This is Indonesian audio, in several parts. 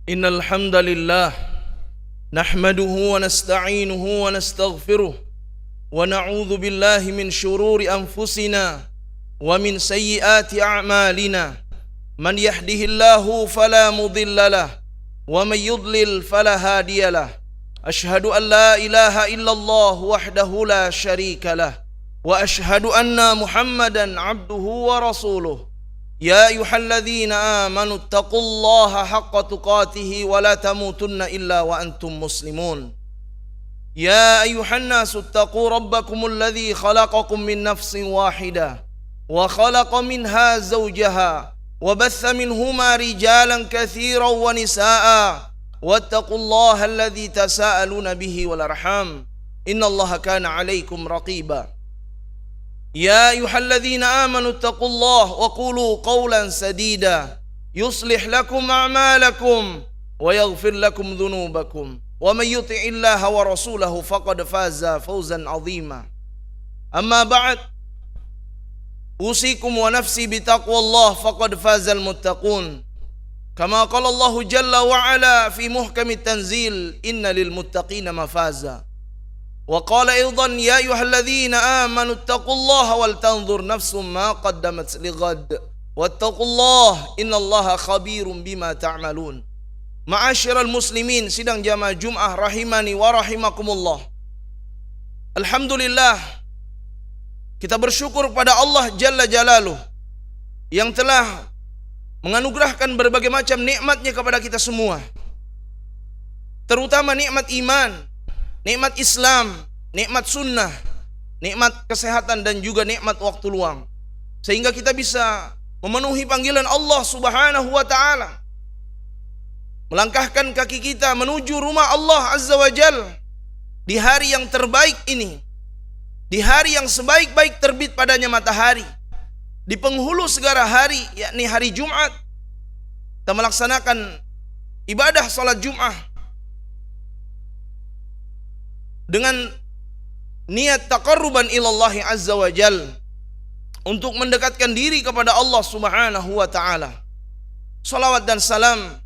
إن الحمد لله نحمده ونستعينه ونستغفره ونعوذ بالله من شرور أنفسنا ومن سيئات أعمالنا من يهده الله فلا مضل له ومن يضلل فلا هادي له أشهد أن لا إله إلا الله وحده لا شريك له وأشهد أن محمدا عبده ورسوله يا أيها الذين آمنوا اتقوا الله حق تقاته ولا تموتن إلا وأنتم مسلمون يا أيها الناس اتقوا ربكم الذي خلقكم من نفس واحدة وخلق منها زوجها وبث منهما رجالا كثيرا ونساء واتقوا الله الذي تساءلون به والأرحام إن الله كان عليكم رقيبا يا أيها الذين آمنوا اتقوا الله وقولوا قولا سديدا يصلح لكم أعمالكم ويغفر لكم ذنوبكم ومن يطع الله ورسوله فقد فاز فوزا عظيما أما بعد أوصيكم ونفسي بتقوى الله فقد فاز المتقون كما قال الله جل وعلا في محكم التنزيل إن للمتقين مفازا وقال أيضا يا أيها الذين آمنوا اتقوا الله ولتنظر نفس ما قدمت لغد واتقوا الله إن الله خبير بما تعملون. Ma'asyiral muslimin sidang jamaah Jum'ah rahimani wa rahimakumullah. Alhamdulillah, kita bersyukur pada Allah Jalla Jalaluh yang telah menganugerahkan berbagai macam nikmatnya kepada kita semua, terutama nikmat iman, nikmat Islam, nikmat sunnah, nikmat kesehatan dan juga nikmat waktu luang, sehingga kita bisa memenuhi panggilan Allah Subhanahu wa ta'ala, melangkahkan kaki kita menuju rumah Allah Azza wa Jal di hari yang terbaik ini, di hari yang sebaik-baik terbit padanya matahari, di penghulu segala hari, yakni hari Jumat. Kita melaksanakan ibadah salat Jum'ah dengan niat taqarruban ilallahi azza wa jal, untuk mendekatkan diri kepada Allah Subhanahu wa ta'ala. Salawat dan salam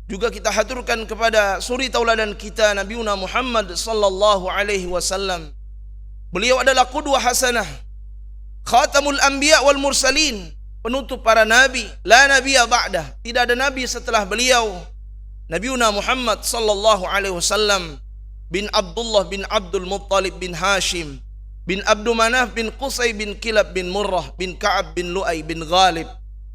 juga kita haturkan kepada suri tauladan kita Nabiuna Muhammad sallallahu alaihi wasallam. Beliau adalah qudwah hasanah, khatamul anbiya wal mursalin, penutup para nabi, la nabiyya ba'dah, tidak ada nabi setelah beliau. Nabiuna Muhammad sallallahu alaihi wasallam bin Abdullah bin Abdul Muttalib bin Hashim bin Abdu Manaf bin Qusay bin Kilab bin Murrah bin Ka'ab bin Lu'ay bin Ghalib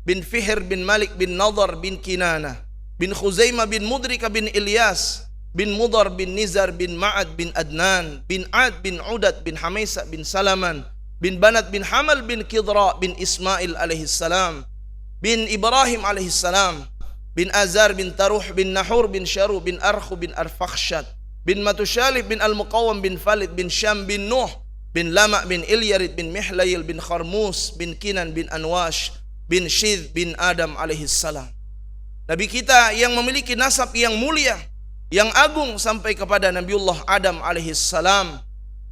bin Fihr bin Malik bin Nadar bin Kinanah bin Khuzaimah bin Mudrika bin Ilyas bin Mudar bin Nizar bin Ma'ad bin Adnan bin Ad bin Udad bin Hamaisa bin Salaman bin Banat bin Hamal bin Kidra bin Ismail alaihissalam bin Ibrahim alaihissalam bin Azar bin Taruh bin Nahur bin Syaru bin Arkhu bin Arfakhshad bin Matushalif bin Al-Muqawam bin Falid bin Syam bin Nuh bin Lama' bin Ilyarid bin Mihlayil bin Kharmus bin Kinan bin Anwash bin Shidh bin Adam alaihissalam. Nabi kita yang memiliki nasab yang mulia, yang agung sampai kepada Nabiullah Adam alaihissalam,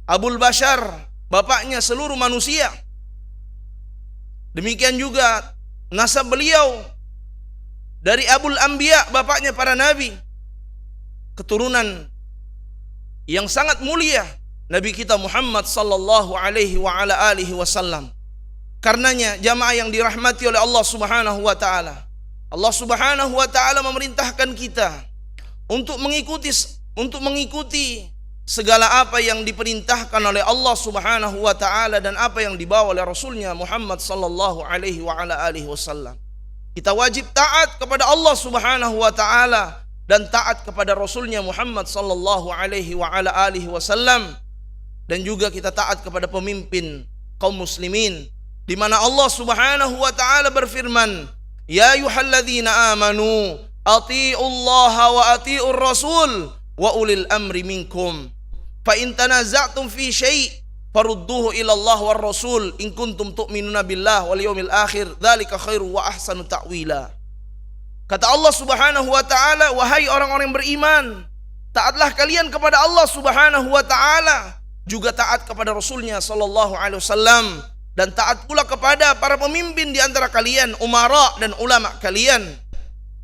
Abul Bashar, bapaknya seluruh manusia. Demikian juga nasab beliau dari Abul Anbiya, bapaknya para nabi, keturunan yang sangat mulia Nabi kita Muhammad sallallahu alaihi wa ala alihi wasallam. Karenanya jamaah yang dirahmati oleh Allah Subhanahu wa taala, Allah Subhanahu wa taala memerintahkan kita untuk mengikuti segala apa yang diperintahkan oleh Allah Subhanahu wa taala dan apa yang dibawa oleh Rasulnya Muhammad sallallahu alaihi wa ala alihi wasallam. Kita wajib taat kepada Allah Subhanahu wa taala dan taat kepada Rasulnya Muhammad sallallahu alaihi wa ala alihi wasallam, dan juga kita taat kepada pemimpin kaum muslimin, di mana Allah Subhanahu wa taala berfirman, ya ayyuhalladzina amanu atiiullaha wa atiiur rasul wa ulil amri minkum fa in tanaza'tum fi syai' farudduhu ila Allah war rasul in kuntum tu'minuna billah wal yawmil akhir dzalika khairu wa ahsanu ta'wila. Kata Allah Subhanahu wa ta'ala, wahai orang-orang yang beriman, taatlah kalian kepada Allah Subhanahu wa ta'ala, juga taat kepada Rasulnya sallallahu alaihi wasallam, dan taat pula kepada para pemimpin di antara kalian, umara dan ulama kalian.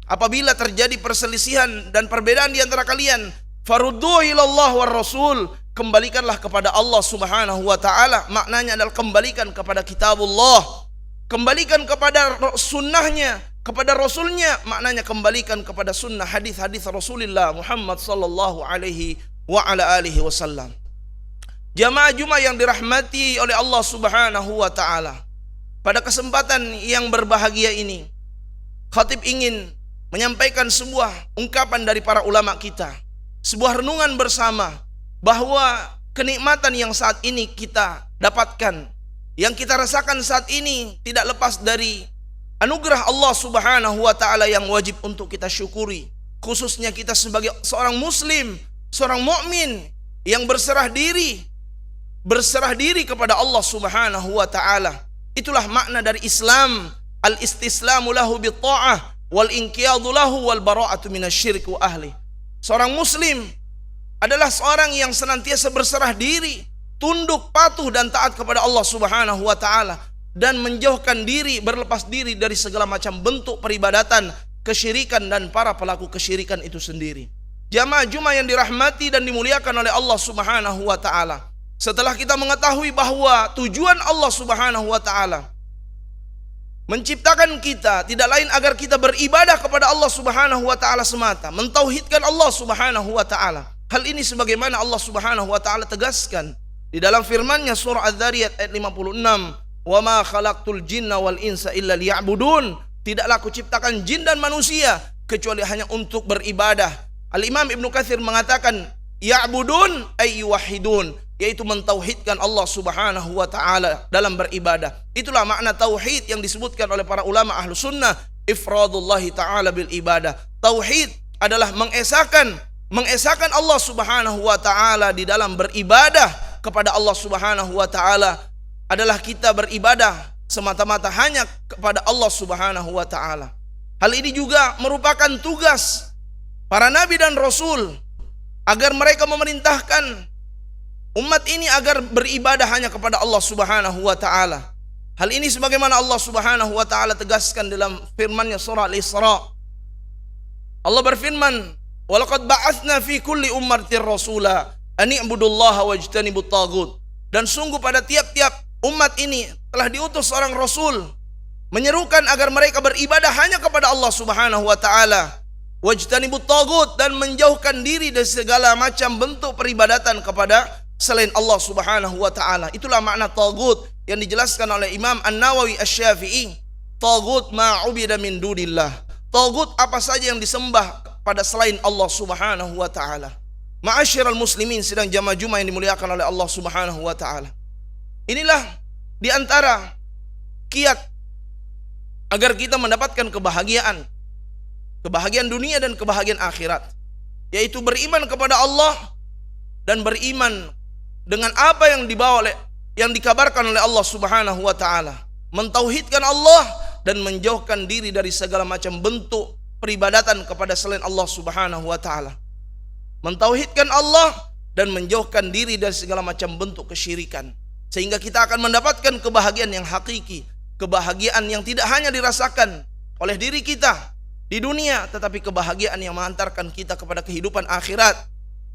apabila terjadi perselisihan dan perbedaan di antara kalian, faruddu ilallah war rasul, kembalikanlah kepada Allah Subhanahu wa taala. Maknanya adalah kembalikan kepada kitabullah, kembalikan kepada sunnahnya, kepada rasulnya. Maknanya kembalikan kepada sunnah hadis-hadis Rasulullah Muhammad sallallahu alaihi wa ala alihi wasallam. Jamaah Jumat yang dirahmati oleh Allah Subhanahu wa taala, pada kesempatan yang berbahagia ini, khatib ingin menyampaikan sebuah ungkapan dari para ulama kita, sebuah renungan bersama, bahwa kenikmatan yang saat ini kita dapatkan, yang kita rasakan saat ini, tidak lepas dari anugerah Allah Subhanahu wa taala yang wajib untuk kita syukuri. Khususnya kita sebagai seorang muslim, seorang mukmin yang berserah diri kepada Allah Subhanahu wa taala. Itulah makna dari Islam, al-istislamu lahu bi-tha'ah wal inqiyadu lahu wal bara'atu minasy-syirki wa ahli. Seorang muslim adalah seorang yang senantiasa berserah diri, tunduk, patuh dan taat kepada Allah Subhanahu wa taala, dan menjauhkan diri, berlepas diri dari segala macam bentuk peribadatan, kesyirikan dan para pelaku kesyirikan itu sendiri. Jamaah Jumat yang dirahmati dan dimuliakan oleh Allah Subhanahu wa taala, setelah kita mengetahui bahwa tujuan Allah Subhanahu wa taala menciptakan kita tidak lain agar kita beribadah kepada Allah Subhanahu wa taala semata, mentauhidkan Allah Subhanahu wa taala. Hal ini sebagaimana Allah Subhanahu wa taala tegaskan di dalam firman-Nya surah Az-Zariyat ayat 56, "Wa ma khalaqtul jinna wal insa illa liya'budun." Tidaklah aku ciptakan jin dan manusia kecuali hanya untuk beribadah. Al-Imam Ibnu Katsir mengatakan ya'budun ay yuwahhidun, yaitu mentauhidkan Allah Subhanahu wa taala dalam beribadah. Itulah makna tauhid yang disebutkan oleh para ulama ahlu sunnah, ifradullahi taala bil ibadah. Tauhid adalah mengesahkan Allah Subhanahu wa taala di dalam beribadah kepada Allah Subhanahu wa taala, adalah kita beribadah semata-mata hanya kepada Allah Subhanahu wa taala. Hal ini juga merupakan tugas para nabi dan rasul, agar mereka memerintahkan umat ini agar beribadah hanya kepada Allah Subhanahu wa taala. Hal ini sebagaimana Allah Subhanahu wa taala tegaskan dalam firman-Nya surah Al-Isra. Allah berfirman, "Wa laqad ba'atsna fi kulli ummatin rasula an i'budullaha wajtanibut taghut." Dan sungguh pada tiap-tiap umat ini telah diutus seorang rasul menyerukan agar mereka beribadah hanya kepada Allah Subhanahu wa taala, wajtanibut taghut, dan menjauhkan diri dari segala macam bentuk peribadatan kepada selain Allah Subhanahu wa taala. Itulah makna taghut yang dijelaskan oleh Imam An-Nawawi Asy-Syafi'i. Taghut ma 'ubida min dunillah. Taghut apa saja yang disembah pada selain Allah Subhanahu wa taala. Ma'asyiral muslimin sidang jamaah Jumat yang dimuliakan oleh Allah Subhanahu wa taala. Inilah di antara kiat agar kita mendapatkan kebahagiaan dunia dan kebahagiaan akhirat, yaitu beriman kepada Allah dan beriman dengan apa yang dikabarkan oleh Allah Subhanahu wa taala, mentauhidkan Allah dan menjauhkan diri dari segala macam bentuk peribadatan kepada selain Allah Subhanahu wa taala. Mentauhidkan Allah dan menjauhkan diri dari segala macam bentuk kesyirikan, sehingga kita akan mendapatkan kebahagiaan yang hakiki, kebahagiaan yang tidak hanya dirasakan oleh diri kita di dunia, tetapi kebahagiaan yang mengantarkan kita kepada kehidupan akhirat,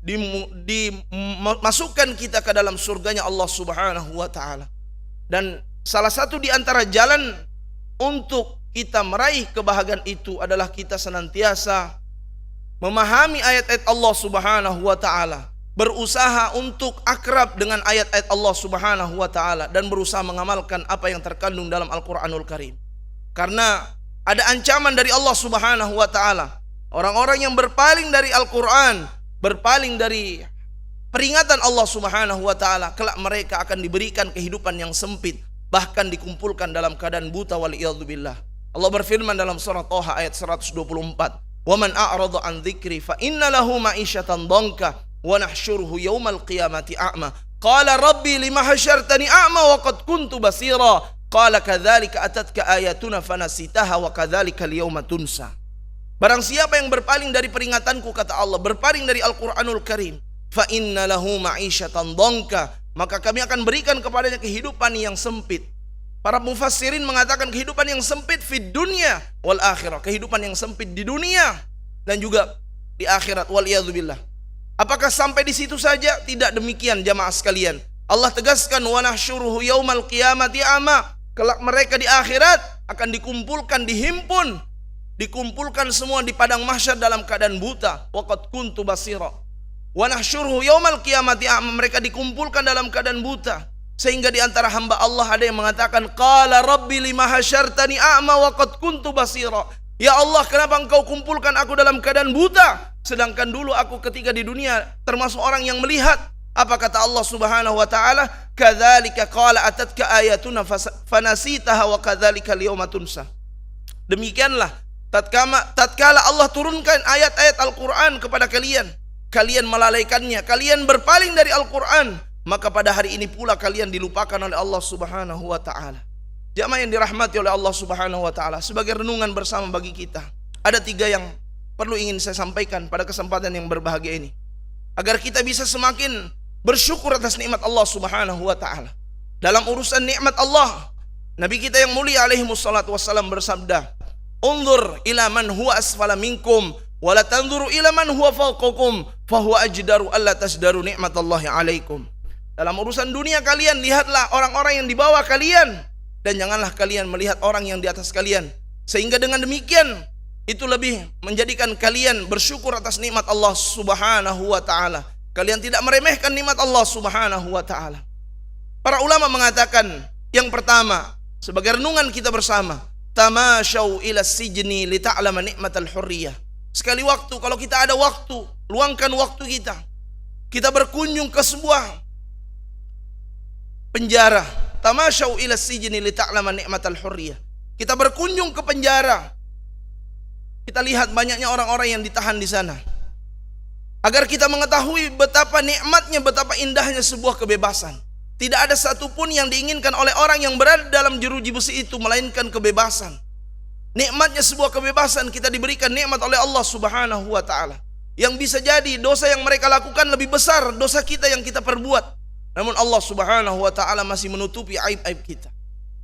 dimasukkan kita ke dalam surganya Allah Subhanahu wa taala. Dan salah satu di antara jalan untuk kita meraih kebahagiaan itu adalah kita senantiasa memahami ayat-ayat Allah Subhanahu wa taala, berusaha untuk akrab dengan ayat-ayat Allah Subhanahu wa taala, dan berusaha mengamalkan apa yang terkandung dalam Al-Qur'anul Karim. Karena ada ancaman dari Allah Subhanahu wa taala, orang-orang yang berpaling dari Al-Qur'an, berpaling dari peringatan Allah Subhanahu wa taala, kelak mereka akan diberikan kehidupan yang sempit, bahkan dikumpulkan dalam keadaan buta waliyadzubillah. Allah berfirman dalam surah Thaha ayat 124, "Wa man a'rada an dzikri fa inna lahu ma'isyatan dhanka wa nahsyuruhu yaumal qiyamati a'ma. Qala rabbi lima hasyartani a'ma wa qad kuntu basira. Qala kadzalika atatka ayatuna fanasitaha wa kadzalika al-yauma tunsa." Barang siapa yang berpaling dari peringatanku, kata Allah, berpaling dari Al-Qur'anul Karim, fa inna lahu ma'isyatan dhanka, maka kami akan berikan kepadanya kehidupan yang sempit. Para mufassirin mengatakan kehidupan yang sempit fid dunya wal akhirah, kehidupan yang sempit di dunia dan juga di akhirat, waliyadzubillah. Apakah sampai di situ saja? Tidak demikian jamaah sekalian. Allah tegaskan wa nahsyuruhu yaumal qiyamati ama. Kelak mereka di akhirat akan dikumpulkan, dikumpulkan semua di padang mahsyar dalam keadaan buta. Wa qad kuntu basira. Wa nahsyuruhu yaumal qiyamati ama, mereka dikumpulkan dalam keadaan buta. Sehingga di antara hamba Allah ada yang mengatakan, qala rabbi lima hasyartani a'ma wa qad kuntu basira. Ya Allah, kenapa engkau kumpulkan aku dalam keadaan buta, sedangkan dulu aku ketika di dunia termasuk orang yang melihat. Apa kata Allah Subhanahu wa taala? Kadzalika qala atatka ayatuna fanasitaha wa kadzalika al-yawma tunsa. Demikianlah tatkala Allah turunkan ayat-ayat Al-Qur'an kepada kalian, kalian melalaikannya, kalian berpaling dari Al-Qur'an, maka pada hari ini pula kalian dilupakan oleh Allah Subhanahu wa taala. Jamaah yang dirahmati oleh Allah Subhanahu wa taala, sebagai renungan bersama bagi kita, ada 3 yang perlu ingin saya sampaikan pada kesempatan yang berbahagia ini, agar kita bisa semakin bersyukur atas nikmat Allah Subhanahu wa taala. Dalam urusan nikmat Allah, Nabi kita yang mulia alaihi wassalatu wassalam bersabda, "Unzur ila man huwa asfala minkum wa la tanzuru ila man huwa fawqakum fa huwa ajdaru alla tasdaru nikmatallahi alaikum." Dalam urusan dunia kalian, lihatlah orang-orang yang di bawah kalian, dan janganlah kalian melihat orang yang di atas kalian. Sehingga dengan demikian, itu lebih menjadikan kalian bersyukur atas nikmat Allah Subhanahu wa ta'ala. Kalian tidak meremehkan nikmat Allah Subhanahu wa ta'ala. Para ulama mengatakan, yang pertama, sebagai renungan kita bersama, tamasyau ila sijni li ta'lama nikmatal hurriyah. Sekali waktu, kalau kita ada waktu, luangkan waktu kita berkunjung ke sebuah penjara. Tamasyau ila sijni li ta'lama nikmatal hurriyah. Kita berkunjung ke penjara. Kita lihat banyaknya orang-orang yang ditahan di sana, agar kita mengetahui betapa nikmatnya, betapa indahnya sebuah kebebasan. Tidak ada satupun yang diinginkan oleh orang yang berada dalam jeruji besi itu melainkan kebebasan. Nikmatnya sebuah kebebasan, kita diberikan nikmat oleh Allah Subhanahu wa ta'ala. Yang bisa jadi dosa yang mereka lakukan lebih besar dosa kita yang kita perbuat, namun Allah Subhanahu wa ta'ala masih menutupi aib-aib kita.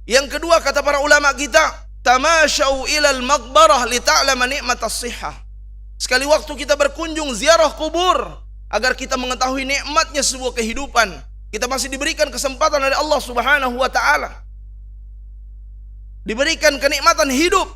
Yang kedua, kata para ulama kita, tamasyau ilal maqbarah li ta'lama nikmatas sihah. Sekali waktu kita berkunjung ziarah kubur, agar kita mengetahui nikmatnya sebuah kehidupan. Kita masih diberikan kesempatan oleh Allah Subhanahu wa ta'ala, diberikan kenikmatan hidup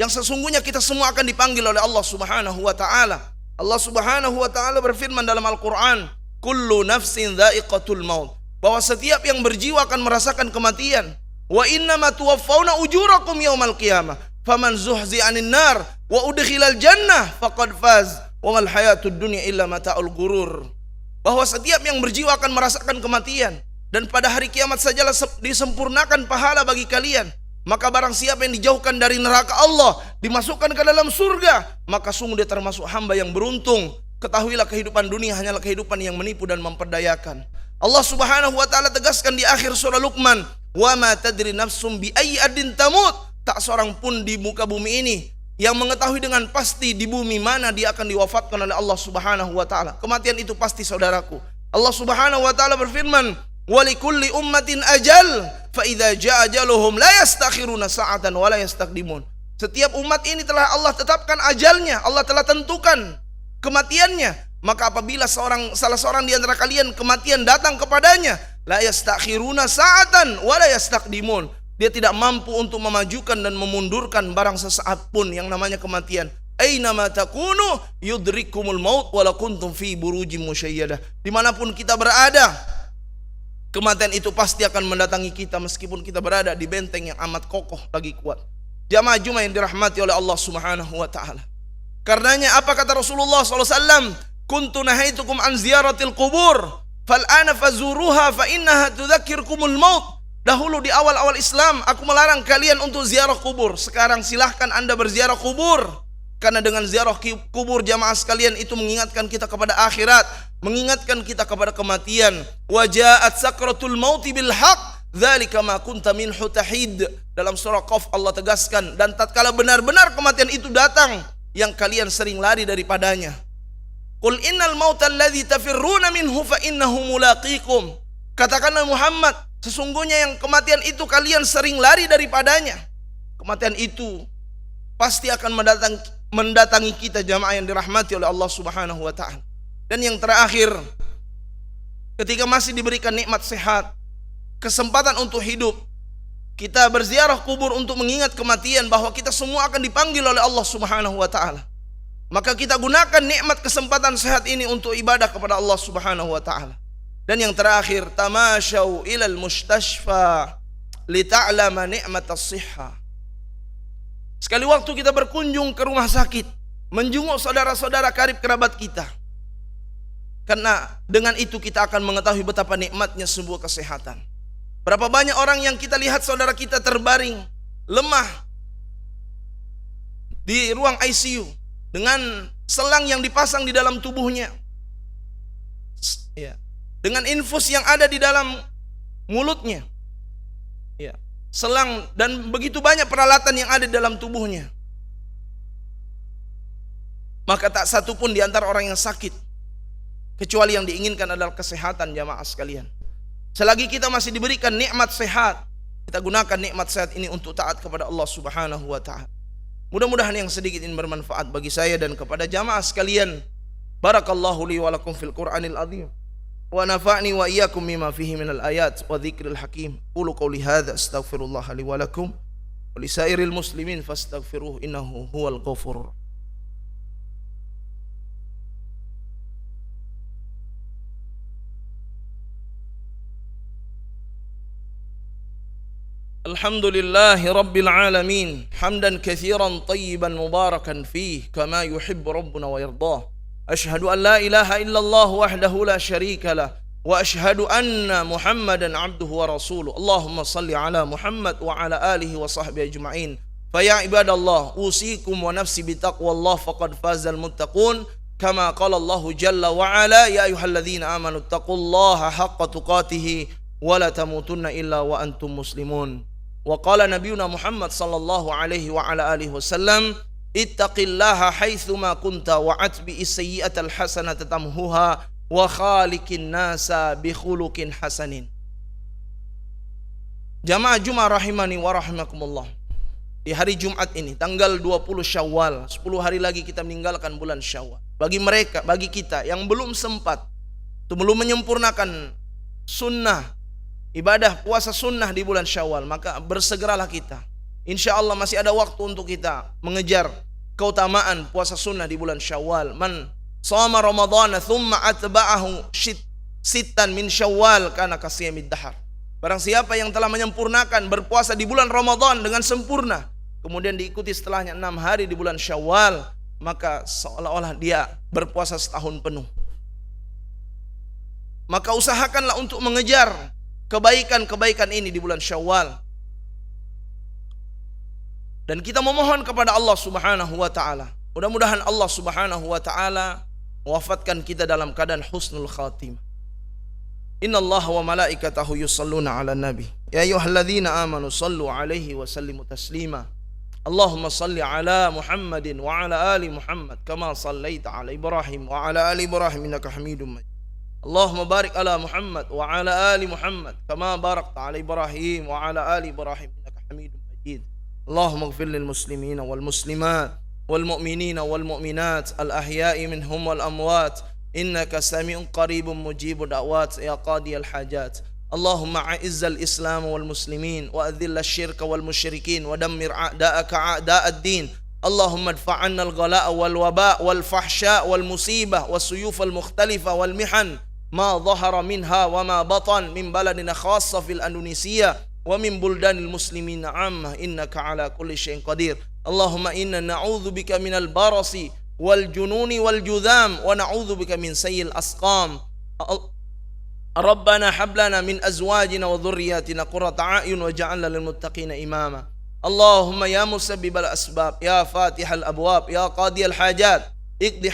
yang sesungguhnya kita semua akan dipanggil oleh Allah Subhanahu wa ta'ala. Allah Subhanahu wa ta'ala berfirman dalam Al-Quran, kullu nafsin dha'iqatul maut, bahwa setiap yang berjiwa akan merasakan kematian. Wa innama tuwaffawna ujurakum yaumal qiyamah faman zuhzi 'anil nar wa udkhilal jannah faqad faz wa mal hayatud dunya illa mata'ul ghurur. Bahwa setiap yang berjiwa akan merasakan kematian, dan pada hari kiamat sajalah disempurnakan pahala bagi kalian. Maka barang siapa yang dijauhkan dari neraka Allah, dimasukkan ke dalam surga, maka sungguh dia termasuk hamba yang beruntung. Ketahuilah kehidupan dunia hanyalah kehidupan yang menipu dan memperdayakan. Allah Subhanahu wa ta'ala tegaskan di akhir surah Luqman, wa ma tadri nafsum bi ayyi ardin tamut. Tak seorang pun di muka bumi ini yang mengetahui dengan pasti di bumi mana dia akan diwafatkan oleh Allah Subhanahu wa ta'ala. Kematian itu pasti, saudaraku. Allah Subhanahu wa ta'ala berfirman, wa likulli ummatin ajal fa idza jaa ajaluhum la yastakhiruna sa'atan wa la yastaqdimun. Setiap umat ini telah Allah tetapkan ajalnya, Allah telah tentukan kematiannya. Maka apabila salah seorang di antara kalian kematian datang kepadanya, la yastakhiruna sa'atan wa la yastaqdimun. Dia tidak mampu untuk memajukan dan memundurkan barang sesaat pun yang namanya kematian. Aina ma takunu yudrikumul maut wala kuntum fi burujim musyayyadah. Dimanapun kita berada, kematian itu pasti akan mendatangi kita meskipun kita berada di benteng yang amat kokoh lagi kuat. Jamaah Jumat yang dirahmati oleh Allah Subhanahu wa ta'ala. Karenanya apa kata Rasulullah SAW? Kuntu nahaitukum an ziyaratil qubur fal'ana fazuruha fa innaha tudzakkirkumul maut. Dahulu di awal-awal Islam aku melarang kalian untuk ziarah kubur. Sekarang silahkan anda berziarah kubur, karena dengan ziarah kubur jamaah sekalian itu mengingatkan kita kepada akhirat, mengingatkan kita kepada kematian. Wajaat sakratul mauti bil haq dzalika ma kunta minhu tahid. Dalam surah Qaf Allah tegaskan, dan tatkala benar-benar kematian itu datang, yang kalian sering lari daripadanya. Qul innal mautal ladzi tafirruna minhu fa innahu mulaqikum. Katakanlah Muhammad, Sesungguhnya yang kematian itu kalian sering lari daripadanya. Kematian itu pasti akan mendatangi kita jamaah yang dirahmati oleh Allah Subhanahu wa taala. Dan yang terakhir, ketika masih diberikan nikmat sehat, kesempatan untuk hidup, kita berziarah kubur untuk mengingat kematian, bahwa kita semua akan dipanggil oleh Allah Subhanahu wa taala. Maka kita gunakan nikmat kesempatan sehat ini untuk ibadah kepada Allah Subhanahu wa taala. Dan yang terakhir, tamasyau ilal mustashfa lita'lama ni'matas sihha. Sekali waktu kita berkunjung ke rumah sakit, menjenguk saudara-saudara karib kerabat kita. Karena dengan itu kita akan mengetahui betapa nikmatnya sebuah kesehatan. Berapa banyak orang yang kita lihat saudara kita terbaring, lemah di ruang ICU dengan selang yang dipasang di dalam tubuhnya, dengan infus yang ada di dalam mulutnya, selang, dan begitu banyak peralatan yang ada di dalam tubuhnya. Maka tak satu pun di antara orang yang sakit, kecuali yang diinginkan adalah kesehatan jamaah sekalian. Selagi kita masih diberikan nikmat sehat, kita gunakan nikmat sehat ini untuk taat kepada Allah Subhanahu wa taala. Mudah-mudahan yang sedikit ini bermanfaat bagi saya dan kepada jamaah sekalian. Barakallahu li wa lakum fil Qur'anil azim. Wa nafa'ni wa iyyakum mimma fihi minal ayat wa dzikril hakim. Qulu qouli hadza astaghfirullah li wa lakum wa lisairil muslimin fastaghfiruhu innahu huwal ghafurur. Alhamdulillahi rabbil alamin, hamdan katsiran tayyiban mubarakan fih kama yuhibbu rabbuna wa yardah. Ashhadu an la ilaha illallah wahdahu la syarika lah, wa ashhadu anna Muhammadan abduhu wa rasuluh. Allahumma salli ala Muhammad wa ala alihi wa sahbihi ajma'in. Fa ya ibadallah, usikum wa nafsi bitaqwallah faqad fazal muttaqun. Kama qala Allah jalla wa ala, ya ayyuhalladzina amanu taqullaha haqqa tuqatih wa la tamutunna illa wa antum muslimun. Wa qala nabiyuna Muhammad sallallahu alaihi wa ala alihi wasallam, ittaqillaha haitsuma kunta wa atbi sayyi'atal hasanata tamhuha wa khaliqin nasa bi khuluqin hasanin. Jamaah Jumat rahimani wa rahimakumullah. Di hari Jumat ini tanggal 20 Syawal, 10 hari lagi kita meninggalkan bulan Syawal. Bagi mereka, bagi kita yang belum sempat, belum menyempurnakan sunnah ibadah puasa sunnah di bulan Syawal, maka bersegeralah kita. Insya Allah masih ada waktu untuk kita mengejar keutamaan puasa sunnah di bulan Syawal. Man shoma Ramadhana thumma atba'ahu sittan min Syawal kana kasiyamid dahar. Barang siapa yang telah menyempurnakan berpuasa di bulan Ramadan dengan sempurna, kemudian diikuti setelahnya 6 hari di bulan Syawal, maka seolah-olah dia berpuasa setahun penuh. Maka usahakanlah untuk mengejar kebaikan-kebaikan ini di bulan Syawal. Dan kita memohon kepada Allah Subhanahu wa taala, mudah-mudahan Allah Subhanahu wa taala mewafatkan kita dalam keadaan husnul khatimah. Innallaha wa malaikatahu yusalluna 'alan nabi. Ya ayyuhalladzina amanu sallu 'alaihi wa sallimu taslima. Allahumma salli 'ala Muhammadin wa 'ala ali Muhammad kama shallaita 'ala Ibrahim wa 'ala ali Ibrahim innaka Hamidum Majid. Allahumma barik ala Muhammad wa ala ali Muhammad kama barakta ala Ibrahim wa ala ali Ibrahim innaka Hamidum Majid. Allahumma ighfir lil muslimina wal muslimat wal mu'minina wal mu'minat al ahya'i minhum wal amwat innaka sami'un qaribun mujibud da'wat ya qadiyal hajat. Allahumma a'izzal islam wal muslimin wa adhil asyirka wal musyrikin wa dammir a'da'aka a'da'ad din. Allahumma adfa' 'anna al ghala'a wal waba' wal fahsya' wal musibah was suyuf al mukhtalifa wal mihan ما ظهر منها وما بطن من بلدنا خاصة في الأندونيسية ومن بلدان المسلمين عامة إنك على كل شيء قدير. اللهم إنا نعوذ بك من البرص والجنون والجذام ونعوذ بك من سيء الأسقام. ربنا هب لنا من أزواجنا وذرياتنا قرة أعين واجعلنا للمتقين إماما. اللهم يا مسبب الأسباب يا فاتح الأبواب يا قاضي الحاجات اقض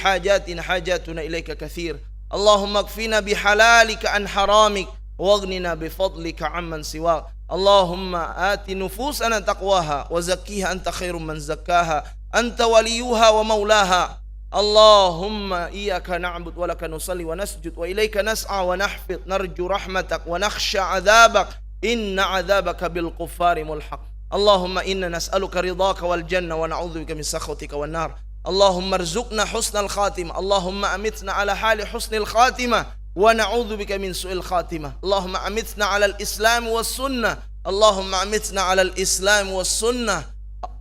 حاجاتنا إليك كثير. اللهم اكفنا بحلالك عن حرامك واغننا بفضلك عمن سواك. اللهم آت نفوسنا تقواها وزكيها أنت خير من زكاها أنت وليها ومولاها. اللهم إياك نعبد ولك نصلي ونسجد وإليك نسعى ونحفظ نرجو رحمتك ونخشى عذابك inna 'adzabaka bil kuffari mulhaq. Allahumma inna nas'aluka ridhaka wal jannah wa na'udzubika min sakhatika wan nar. Allahumma arzuqna husnal khatimah. Allahumma amitna ala hali husnil khatimah wa na'udzubika min su'il khatimah. Allahumma amitna ala al-islam was sunnah. Allahumma amitna ala al-islam was sunnah.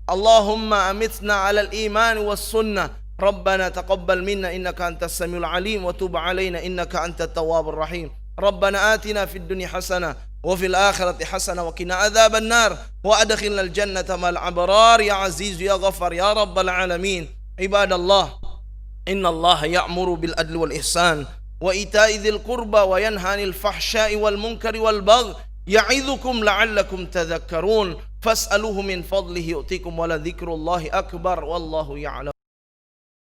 Allahumma amitna ala al-iman was sunnah. Rabbana taqabbal minna innaka antas samiul alim wa tub alaina innaka antat tawwabur rahim. Rabbana atina fid dunya hasanah wa fil akhirati hasanah wa qina adzaban nar wa adkhilnal jannata mal abrar ya aziz ya ghafar ya rabbal alamin. Ibadallah, innallaha ya'muru bil adli wal ihsan wa ita'i dzil qurba wa yanha 'anil fahsya'i wal munkari wal baghi ya'idzukum la'allakum tadhakkarun. Fas'aluhu min fadlihi yu'tikum wa la dzikrullahi akbar wallahu ya'lam.